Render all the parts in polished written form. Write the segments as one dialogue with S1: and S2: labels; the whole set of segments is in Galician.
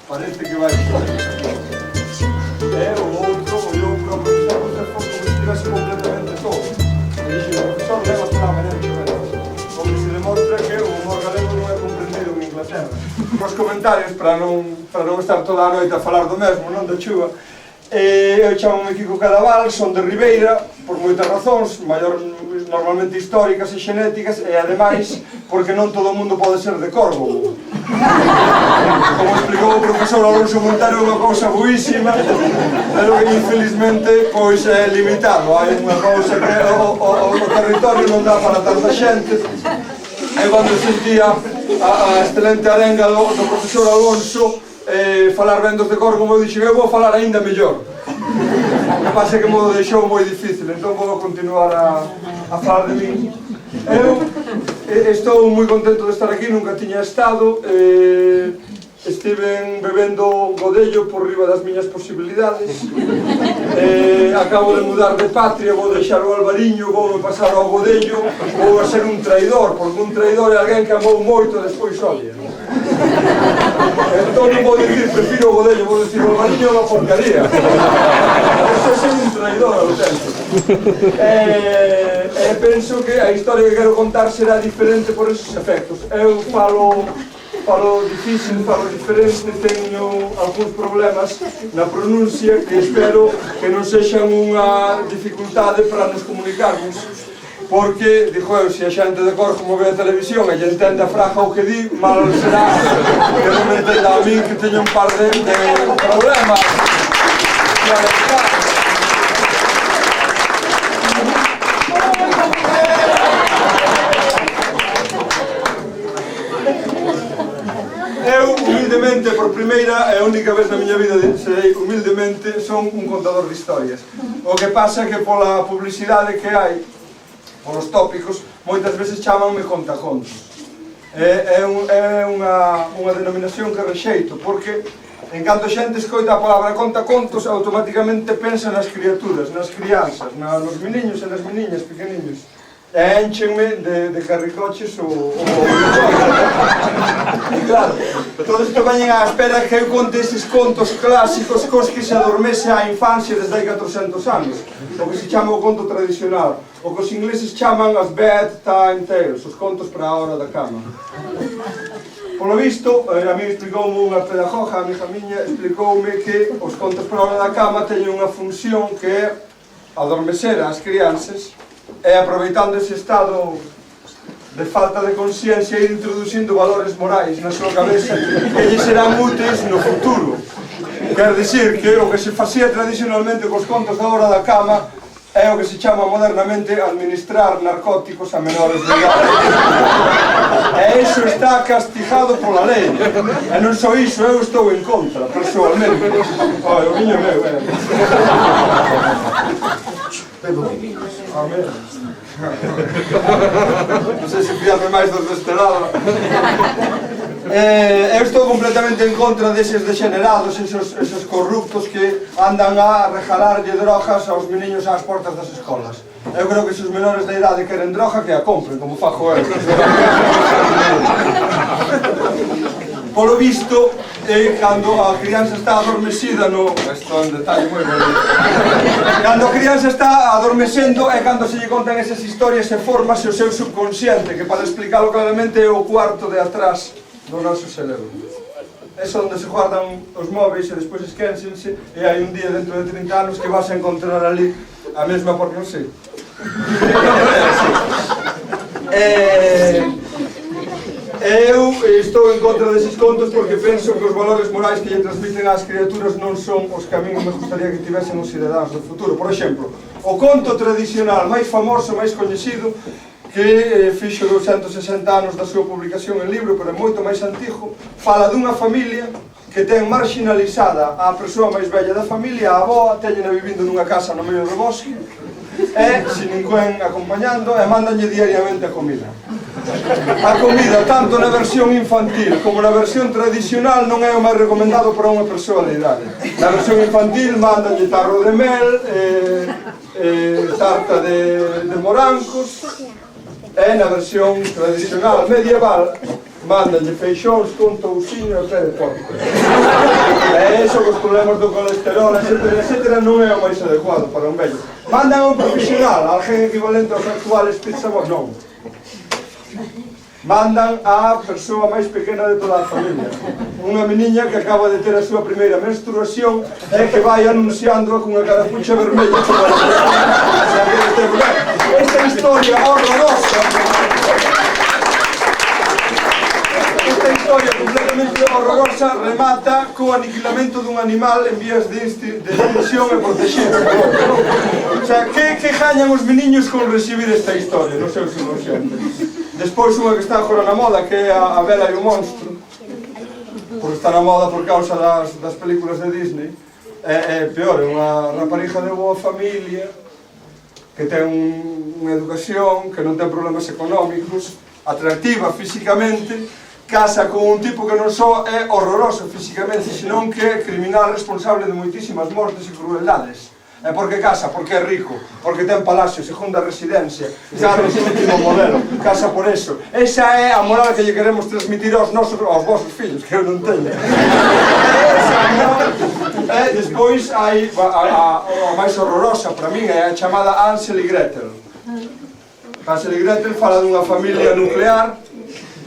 S1: parece que vai ser. O outro, olhou para o profesor, como se estivese completamente todo. E dixo, o profesor leva toda a mañana chovendo. Onde se demostra que o humor galego non é comprendido en Inglaterra. Os comentarios, para non estar toda a noite a falar do mesmo, non da chuva, eu chamo-me Kiko Cadaval, son de Ribeira, por moitas razóns, normalmente históricas e xenéticas, e ademais, porque non todo o mundo pode ser de Córdoba. Como explicou o profesor Alonso Montero, é unha cousa buísima, pero que infelizmente pois é limitado. Hai unha cousa que o territorio non dá para tanta xente. E cando sentía a excelente arenga do profesor Alonso falar ben dos de Córdoba, eu dixen, eu vou falar aínda mellor. O que pasa é que me deixou moi difícil, entón vou continuar a falar de min. Eu estou moi contento de estar aquí, nunca tiña estado. Estiven bebendo godello por riba das miñas posibilidades. Acabo de mudar de patria, vou deixar o Albariño, vou pasar ao godello, vou a ser un traidor, porque un traidor é alguén que amou moito e despois odia. Entón non vou dicir, prefiro o godello, vou dicir o Albariño é unha porcaría. Eso é ser un traidor auténtico. Penso que a historia que quero contar será diferente por esos efectos. Eu falo difícil, falo diferente, teño algúns problemas na pronuncia que espero que non sexan unha dificultade para nos comunicarmos, porque, dixo eu, se a xente de Córdoba ve a televisión e lle entende a fraja o que di, mal será que non me entenda a min que teño un par de problemas. Eu, humildemente, por primeira e única vez na miña vida, serei humildemente, son un contador de historias. O que pasa é que pola publicidade que hai, polos tópicos, moitas veces chamanme contacontos. É unha denominación que rexeito, porque en canto a xente escoita a palabra contacontos, automáticamente pensa nas criaturas, nas crianzas, nos meniños e nas meniñas pequeniños. E enchenme de carricoches ou e claro, todo isto veñen á espera que eu conte eses contos clásicos cos que se adormece a infancia desde hai 400 anos, o que se chama o conto tradicional, o que os ingleses chaman as bedtime tales, os contos para a hora da cama. Polo visto, a mí explicoume unha pedagoga, a amiga miña, explicoume que os contos para a hora da cama teñen unha función que é adormecer as crianzas e aproveitando ese estado de falta de consciencia e introducindo valores morais na súa cabeza que lle serán úteis no futuro. Quer dicir que o que se facía tradicionalmente cos contos da hora da cama é o que se chama modernamente administrar narcóticos a menores de idade. E iso está castigado pola lei. E non só iso, eu estou en contra, personalmente. O viño meu, Amén. Non sei se fiarme máis dos deste lado. Eu estou completamente en contra deses degenerados, esos corruptos que andan a regalarlle drogas aos meniños ás portas das escolas. Eu creo que se os menores da idade queren droga, que a compren, como fajo eu. Polo visto, cando a crianza está adormecida Isto é un detalle moi bonito. Cando a crianza está adormecendo é cando se lle contan esas historias e formase o seu subconsciente, que para explicalo claramente é o cuarto de atrás do noso cerebro. É onde se guardan os móveis e despois esquénsense e hai un día dentro de 30 anos que vas a encontrar ali a mesma por non sei. Eu estou en contra deses contos porque penso que os valores morais que lle transmiten ás criaturas non son os que a mí me gustaría que tivesen os cidadáns do futuro. Por exemplo, o conto tradicional máis famoso, máis coñecido, que fixo 260 anos da súa publicación en libro, pero é moito máis antigo, fala dunha familia que ten marginalizada a persoa máis bella da familia, a avoa, teñena vivindo nunha casa no medio do bosque, e sin ninguén acompañando, e mandanlle diariamente a comida. A comida, tanto na versión infantil como na versión tradicional, non é o máis recomendado para unha persoa de idade. Na versión infantil mandanlle tarro de mel, tarta de morancos, e na versión tradicional medieval mandanlle feixóns con touciño e pé de porco. son os problemas do colesterol, etcétera, non é o máis adecuado para un vello. Mandan a un profesional, alguén equivalente aos actuales pizza boys, non. Mandan a persoa máis pequena de toda a familia. Unha meniña que acaba de ter a súa primeira menstruación e que vai anunciándoa cunha carapucha vermella. Esta historia horrorosa, completamente horrorosa, remata co aniquilamento dun animal en vías de extinción e protegido. O sea, que gañan os meniños con recibir esta historia no seu subconsciente? Despois unha que está agora na moda, que é a Bela e o monstro, porque está na moda por causa das películas de Disney. É peor, é unha raparija de boa familia que ten unha educación, que non ten problemas económicos, atractiva físicamente, casa con un tipo que non só é horroroso físicamente, senón que é criminal responsable de moitísimas mortes e crueldades. E por que casa? Porque é rico, porque ten palacio, segunda residencia, carros último modelo, casa por eso. Esa é a moral que lle queremos transmitir aos vosos fillos, que eu non teño. Esa moral. E despois hai a máis horrorosa para min, é a chamada Hansel e Gretel. Hansel e Gretel fala dunha familia nuclear,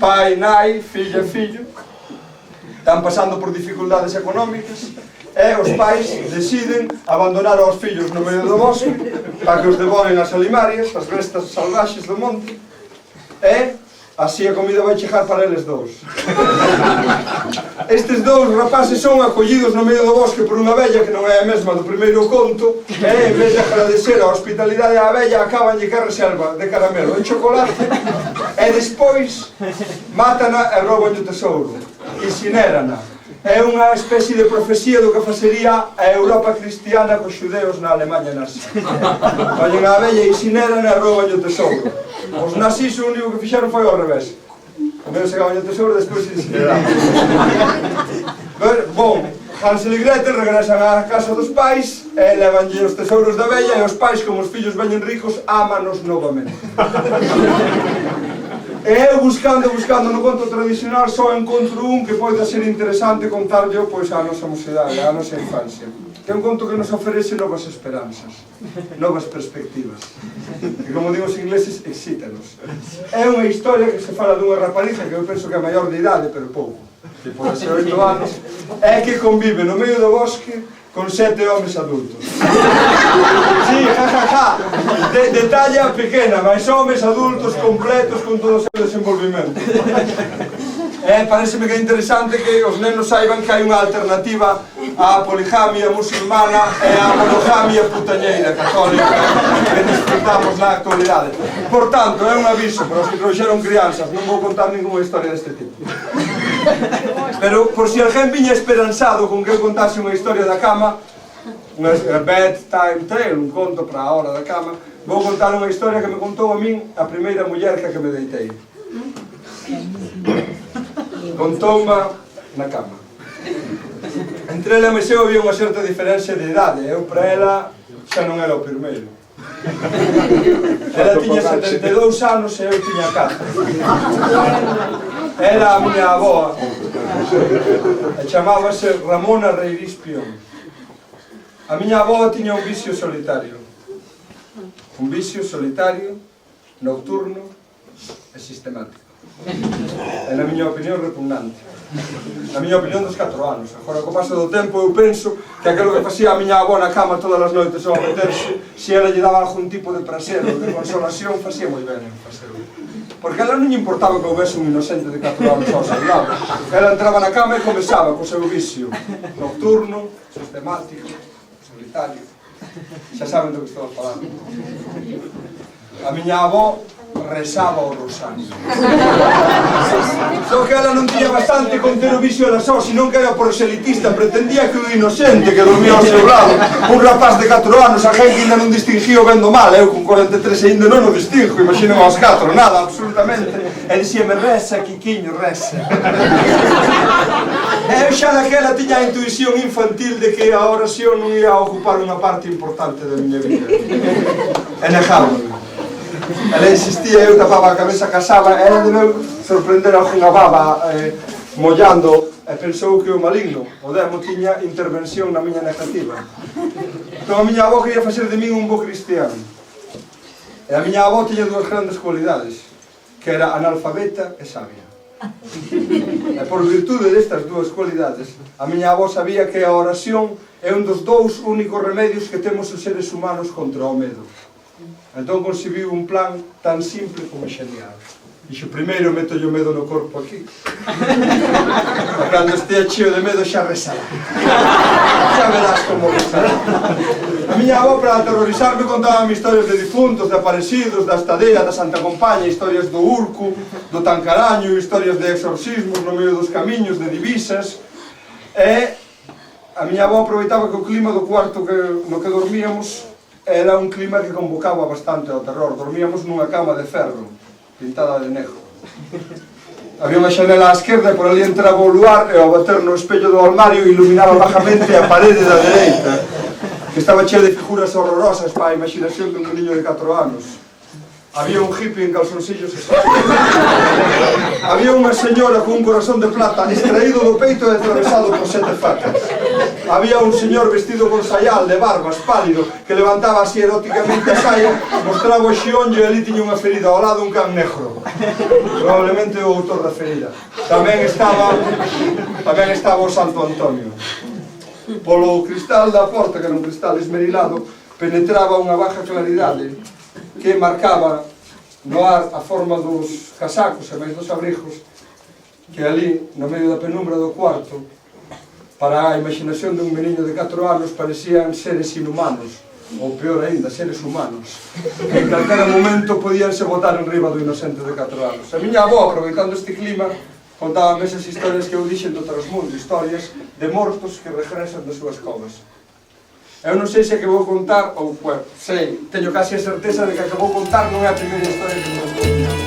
S1: pai, nai, filla e fillo, están pasando por dificultades económicas e os pais deciden abandonar aos fillos no medio do bosque para que os devoren as alimarias, as bestas salvaxes do monte, e así a comida vai chegar para eles dous. Estes dous rapaces son acollidos no medio do bosque por unha vella que non é a mesma do primeiro conto, e en vez de agradecer a hospitalidade á vella, acabanlle que a reserva de caramelo e chocolate, e despois mátana e rouban o tesouro, incinérana. É unha especie de profecía do que facería a Europa cristiana cos xudeos na Alemanha nazi. Vallen á vella, incineran e rouban o tesouro. Os nazis o único que fixeron foi ao revés. Primeiro se gaban o tesouro, despois se incineraban. Bom, Hansel e Gretel regresan á casa dos pais e levanlle os tesouros da vella, e os pais, como os fillos veñen ricos, ámanos novamente. E eu buscando no conto tradicional só encontro un que poida ser interesante contarlle pois á nosa mocidade, á nosa infancia. É un conto que nos oferece novas esperanzas, novas perspectivas. E como digo os ingleses, excítanos. É unha historia que se fala dunha rapariza que eu penso que é maior de idade, pero pouco, que pode ser 8 anos, é que convive no medio do bosque con 7 homes adultos. Sí, jajaja, de talla pequena, mas homes adultos completos con todo o seu desenvolvimento. Pareceme que é interesante que os nenos saiban que hai unha alternativa á poligamia musulmana e á monogamia putañeira católica que disfrutamos na actualidade. Por tanto, é un aviso para os que trouxeron crianzas, non vou contar ninguna historia deste tipo. Pero, por si alguén viña esperanzado con que eu contase unha historia da cama, unha bedtime tale, un conto para a hora da cama, vou contar unha historia que me contou a min a primeira muller que me deitei. Contou-me na cama. Entre ela e meu había unha certa diferencia de idade. Eu para ela xa non era o primeiro. Ela tiña 72 anos e eu tiña 4. Era a miña avoa e chamábase Ramona Reirís Pión. A miña avoa tiña un vicio solitario, nocturno e sistemático. É na miña opinión repugnante. Na miña opinión dos 4 anos. Agora, co paso do tempo, eu penso que aquilo que facía a miña avó na cama todas as noites ao meterse, se ela lle daba algún tipo de prazer ou de consolación, facía moi ben en facelo. Porque ela non lle importaba que houvese un inocente de 4 anos ao seu lado. Ela entraba na cama e comezaba co seu vicio nocturno, sistemático, solitario. Xa saben do que estou falando. A miña avó rezaba o rosario. Só que ela non tiña bastante con ter o vicio da só, senón que era proselitista, pretendía que un inocente que dormía ao seu lado, un rapaz de 4 anos, a gente ainda non distinguía o ben do mal, eu con 43 ainda non o distingo, imaginen aos 4, nada, absolutamente. E dicíame, reza, Quiquiño, reza. E eu xa daquela tiña a intuición infantil de que a oración non ia ocupar unha parte importante da miña vida. E negábame. Ela insistía, eu tapaba a cabeza, casaba, ela debeu sorprender algunha baba mollando e pensou que o maligno, o demo, tiña intervención na miña negativa. Entón a miña avó quería facer de min un bo cristiano. E a miña avó tiña dúas grandes cualidades, que era analfabeta e sabia. E por virtude destas dúas cualidades, a miña avó sabía que a oración é un dos dous únicos remedios que temos os seres humanos contra o medo. Entón concibiu un plan tan simple como xenial. Dixo, primeiro meto o medo no corpo aquí. E cando estea cheo de medo xa rezará. Xa verás como rezará. A miña avó, para aterrorizarme, contábame historias de difuntos, de aparecidos, da Estadea, da Santa Compaña, historias do Urco, do Tancaraño, historias de exorcismos no medio dos camiños, de divisas. E a miña avó aproveitaba que o clima do cuarto no que dormíamos era un clima que convocaba bastante ao terror. Dormíamos nunha cama de ferro, pintada de negro. Había unha xanela á esquerda e por ali entraba o luar e ao bater no espello do armario iluminaba bajamente a parede da dereita, que estaba chea de figuras horrorosas para a imaginación dun niño de 4 anos. Había un hippie en calzoncillos había unha señora con un corazón de plata extraído do peito e atravesado por 7 facas. Había un señor vestido con sayal, de barbas, pálido, que levantaba así eróticamente a saia, mostraba o xionllo e ali tiña unha ferida ao lado, un can negro. Probablemente o autor da ferida. Tamén estaba o Santo Antonio. Polo cristal da porta, que era un cristal esmerilado, penetraba unha baja claridade que marcaba no ar a forma dos casacos e máis dos abrigos que ali, no medio da penumbra do cuarto, para a imaginación dun meniño de 4 anos parecían seres inhumanos, ou peor ainda, seres humanos, que en calquera momento podíanse botar en riba do inocente de 4 anos. A miña avó, aproveitando este clima, contábame esas historias que eu dixen do trasmundo, historias de mortos que regresan das súas covas. Eu non sei se a que vou contar, ou, bueno, sei, teño casi a certeza de que a que vou contar non é a primeira historia que vou contar.